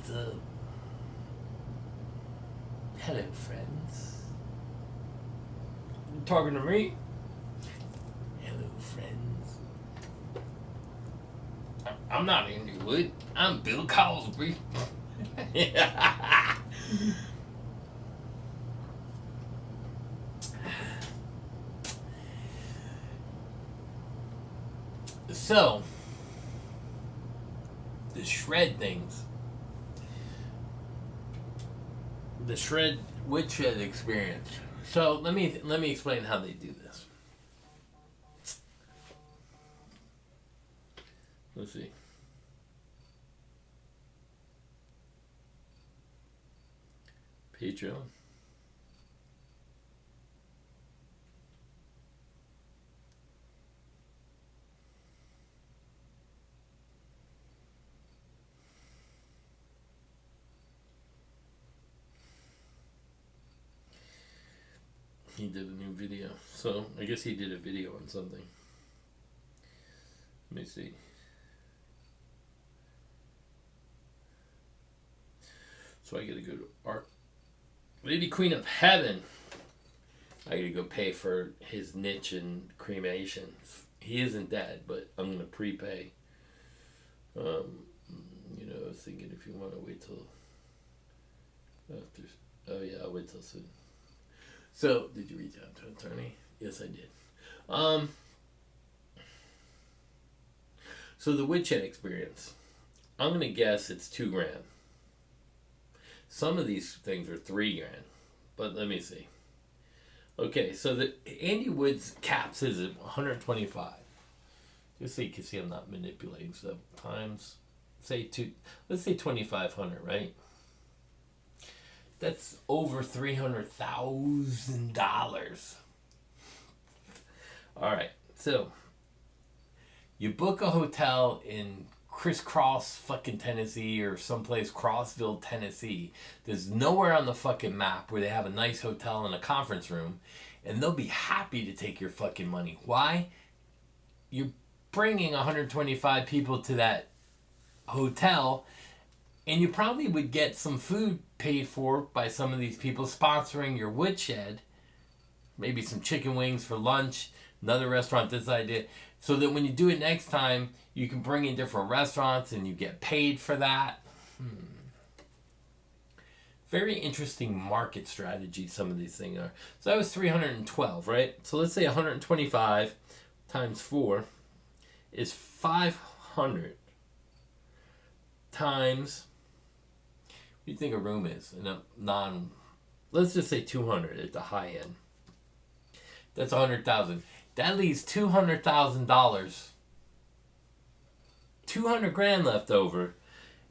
What's up? Hello, friends. You talking to me? Hello, friends. I'm not Andy Wood. I'm Bill Cosby. So, the shred things. The shred woodshed experience. So let me explain how they do this. Let's see. Patreon. He did a new video. So I guess he did a video on something. Let me see. So I gotta go to Art Lady Queen of Heaven. I gotta go pay for his niche in cremation. He isn't dead, but I'm gonna prepay. I was thinking if you want to wait till after. Oh yeah, I'll wait till soon. So, did you reach out to an attorney? Yes, I did. So the woodshed experience. I'm gonna guess it's $2,000. Some of these things are $3,000, but let me see. Okay, so the Andy Woods caps is at 125. Just so you can see I'm not manipulating stuff. Times, let's say 2,500, right? That's over $300,000. All right, so you book a hotel in Crisscross fucking Tennessee or someplace Crossville, Tennessee. There's nowhere on the fucking map where they have a nice hotel and a conference room, and they'll be happy to take your fucking money. Why? You're bringing 125 people to that hotel, and you probably would get some food paid for by some of these people sponsoring your woodshed. Maybe some chicken wings for lunch. Another restaurant this idea. So that when you do it next time, you can bring in different restaurants and you get paid for that. Very interesting market strategy some of these things are. So that was 312, right? So let's say 125 times 4 is 500 times, what do you think a room is in a let's just say 200 at the high end. That's 100,000. That leaves $200,000. 200 grand left over.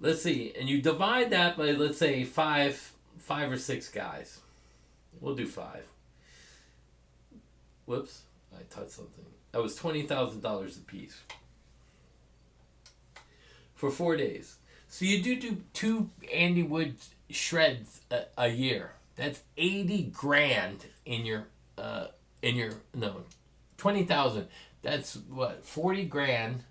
Let's see, and you divide that by, let's say, five or six guys. We'll do 5. Whoops, I touched something. That was $20,000 a piece for 4 days. So you do 2 Andy Wood shreds a year. That's 80 grand in your no, 20,000. That's what, 40 grand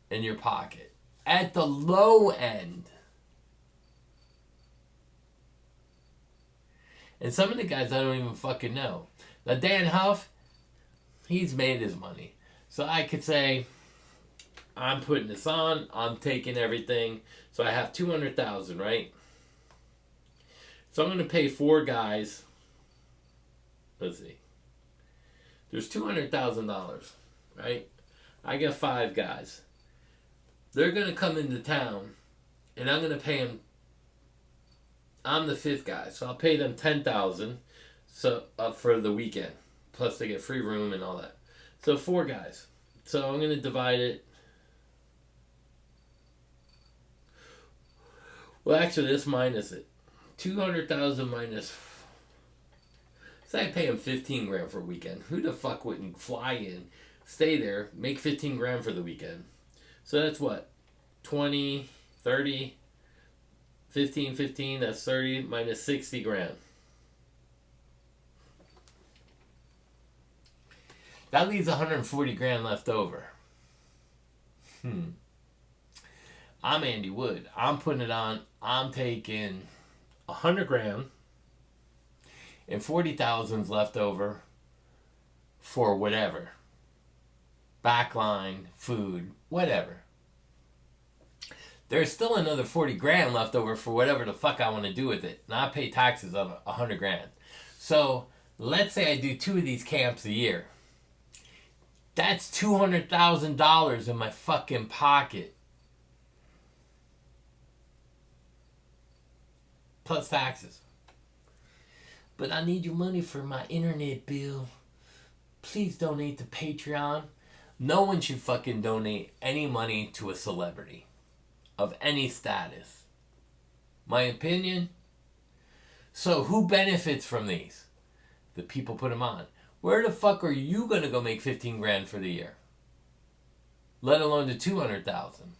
in your pocket at the low end. And some of the guys I don't even fucking know. Now Dan Huff, he's made his money. So I could say, I'm putting this on, I'm taking everything. So I have 200,000, right? So I'm going to pay 4 guys. Let's see. There's $200,000, right? I got 5 guys. They're going to come into town, and I'm going to pay them. I'm the 5th guy, so I'll pay them $10,000 for the weekend. Plus they get free room and all that. So 4 guys. So I'm going to divide it. Well, actually, let's minus it. 200,000 minus. So I pay him 15 grand for a weekend. Who the fuck wouldn't fly in, stay there, make 15 grand for the weekend? So that's what? 20, 30, 15, that's 30 minus 60 grand. That leaves 140 grand left over. I'm Andy Wood. I'm putting it on. I'm taking 100 grand and 40,000's left over for whatever. Backline, food, whatever. There's still another 40 grand left over for whatever the fuck I want to do with it. And I pay taxes on 100 grand. So let's say I do 2 of these camps a year. That's $200,000 in my fucking pocket. Plus taxes. But I need your money for my internet bill. Please donate to Patreon. No one should fucking donate any money to a celebrity of any status. My opinion. So who benefits from these? The people put them on. Where the fuck are you gonna go make 15 grand for the year? Let alone the 200,000.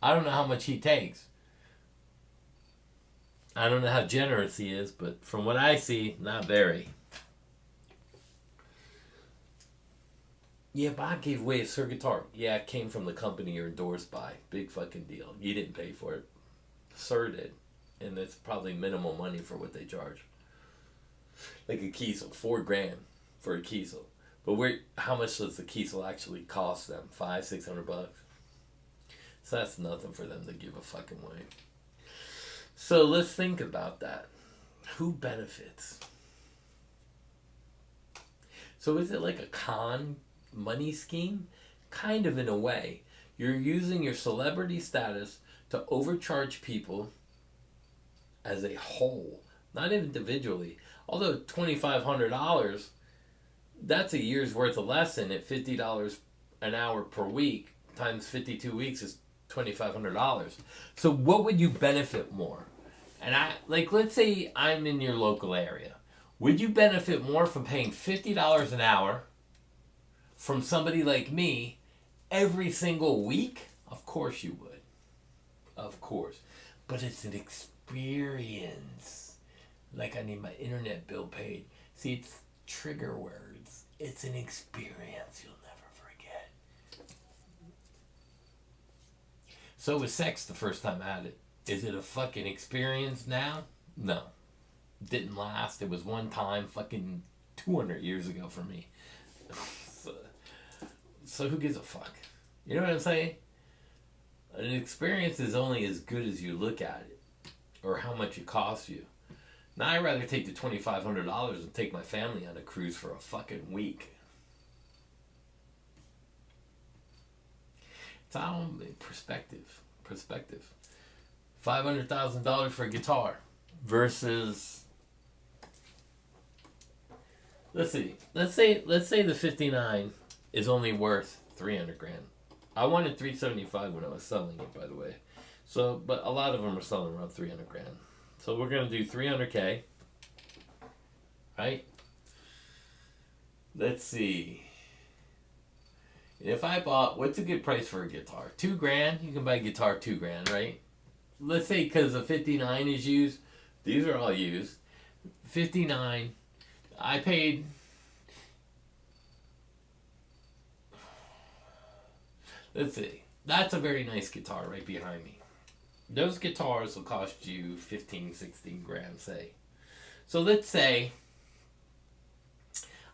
I don't know how much he takes. I don't know how generous he is, but from what I see, not very. Yeah, Bob gave away a Sir guitar. Yeah, it came from the company you're endorsed by. Big fucking deal. You didn't pay for it. Sir did. And it's probably minimal money for what they charge. Like a keisel. $4 grand for a keisel. But how much does the keisel actually cost them? $500-600? So that's nothing for them to give a fucking way. So let's think about that. Who benefits? So is it like a con money scheme? Kind of, in a way. You're using your celebrity status to overcharge people as a whole, not individually. Although $2,500, that's a year's worth of lesson at $50 an hour per week times 52 weeks is $2,500. So what would you benefit more? And let's say I'm in your local area. Would you benefit more from paying $50 an hour from somebody like me every single week? Of course you would. Of course. But it's an experience. Like I need my internet bill paid. See, it's trigger words. It's an experience you'll never forget. So was sex the first time I had it. Is it a fucking experience now? No. Didn't last. It was one time fucking 200 years ago for me. So who gives a fuck? You know what I'm saying? An experience is only as good as you look at it. Or how much it costs you. Now I'd rather take the $2,500 and take my family on a cruise for a fucking week. It's all perspective. $500,000 for a guitar versus, let's say the 59 is only worth 300 grand. I wanted 375 when I was selling it, by the way. So, but a lot of them are selling around 300 grand. So we're gonna do 300K, right? Let's see. If I bought, what's a good price for a guitar? 2 grand. You can buy a guitar 2 grand, right? Let's say because the 59 is used. These are all used. 59. I paid. Let's see. That's a very nice guitar right behind me. Those guitars will cost you 15, 16 grand, say. So let's say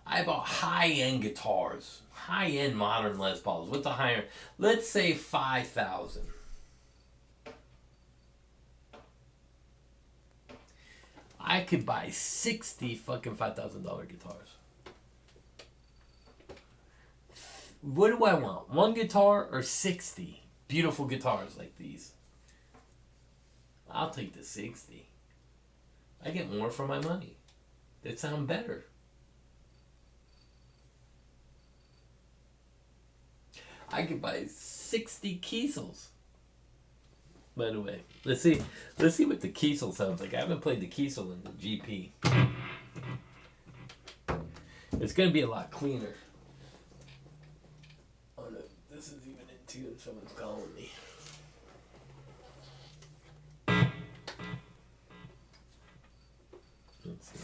I bought high-end guitars. High-end modern Les Pauls. What's a higher? Let's say 5,000. I could buy 60 fucking $5,000 guitars. What do I want? 1 guitar or 60 beautiful guitars like these? I'll take the 60. I get more for my money. They sound better. I could buy 60 keisels. By the way, let's see what the keisel sounds like. I haven't played the keisel in the GP. It's gonna be a lot cleaner. Oh no, this is even in tune. Someone's calling me. Let's see.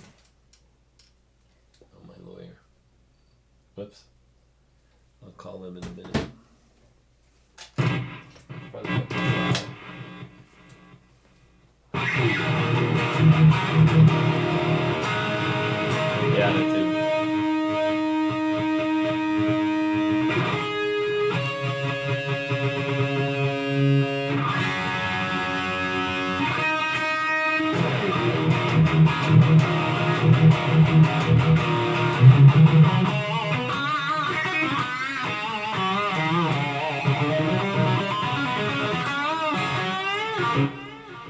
Oh, my lawyer. Whoops. I'll call him in a minute. Probably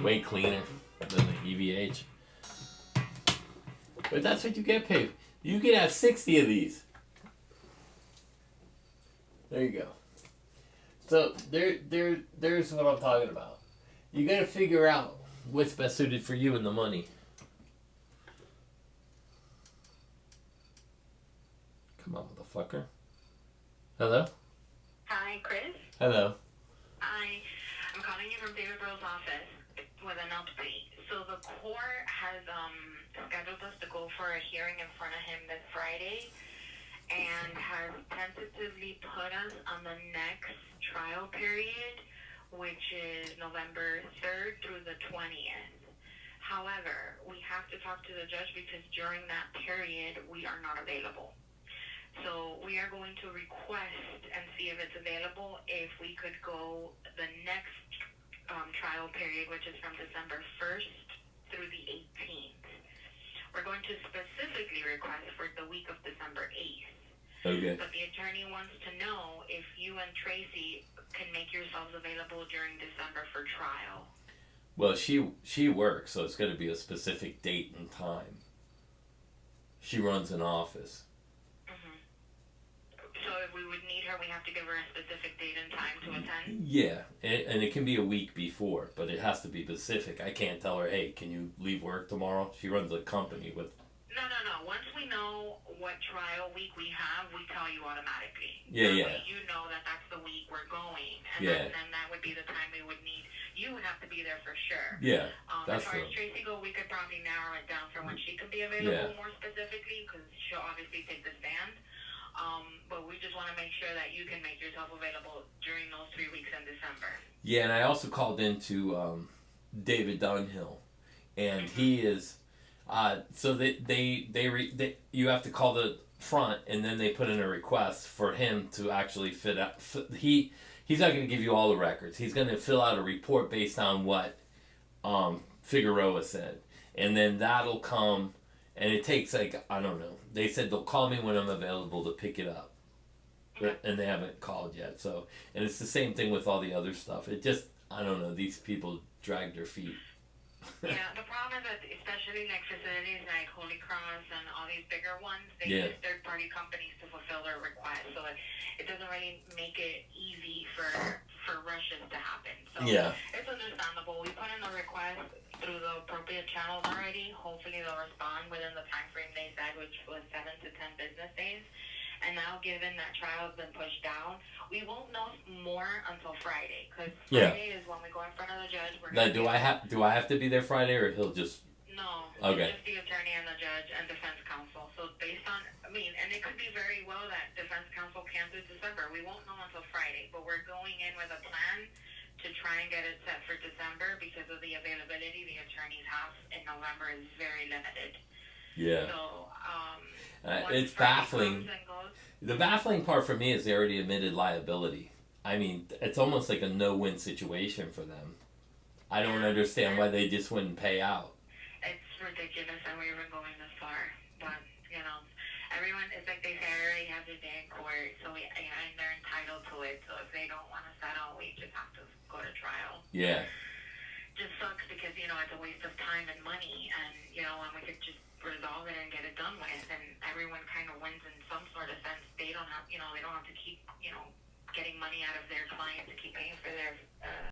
Way cleaner than the EVH. But that's what you get paid. You can have 60 of these. There you go. So there's what I'm talking about. You got to figure out what's best suited for you and the money. Come on, motherfucker. Hello? Hi, Chris. Hello. Hi. I'm calling you from David Burrow's office with an update. So the court has scheduled us to go for a hearing in front of him this Friday and has tentatively put us on the next trial period, which is November 3rd through the 20th. However, we have to talk to the judge because during that period, we are not available. So we are going to request and see if it's available if we could go the next trial period, which is from December 1st through the 18th. We're going to specifically request for the week of December 8th. Okay. But the attorney wants to know if you and Tracy can make yourselves available during December for trial. Well, she works, so it's got to be a specific date and time. She runs an office. So if we would need her, we have to give her a specific date and time to attend? Yeah, and it can be a week before, but it has to be specific. I can't tell her, hey, can you leave work tomorrow? She runs a company with... No. Once we know what trial week we have, we tell you automatically. Yeah. You know that that's the week we're going, and then that would be the time we would need. You would have to be there for sure. Yeah, as far as Tracy go, we could probably narrow it down for when she can be available more specifically, because she'll obviously take the stand. But we just want to make sure that you can make yourself available during those 3 weeks in December. Yeah, and I also called into David Dunhill, and he is... so you have to call the front, and then they put in a request for him to actually fit out. He's not going to give you all the records. He's going to fill out a report based on what Figueroa said, and then that'll come. And it takes I don't know. They said they'll call me when I'm available to pick it up, and they haven't called yet. So, and it's the same thing with all the other stuff. It just I don't know. These people drag their feet. Yeah, the problem is that especially like facilities like Holy Cross and all these bigger ones, they use third-party companies to fulfill their requests, so it doesn't really make it easy for rushes to happen. So it's understandable. We put in the request through the appropriate channels already. Hopefully they'll respond within the time frame they said, which was 7 to 10 business days. And now, given that trial has been pushed down, we won't know more until Friday. Because Friday is when we go in front of the judge. Now, do I have to be there Friday, or he'll just? No. Okay. It's just the attorney and the judge and defense counsel. So based on, and it could be very well that defense counsel can do December. We won't know until Friday, but we're going in with a plan to try and get it set for December because of the availability the attorneys have in November is very limited. Yeah. So, it's baffling. The baffling part for me is they already admitted liability. I mean, it's almost like a no-win situation for them. I don't understand why they just wouldn't pay out. It's ridiculous that we're even going this far. But, everyone, it's like they say, I already have their day in court, so and they're entitled to it. So if they don't want to settle, we just have to go to trial. Yeah. Just sucks because, it's a waste of time and money. And, when we could just resolve it and get it done with, and everyone kind of wins in some sort of sense. They don't have, they don't have to keep, getting money out of their clients to keep paying for their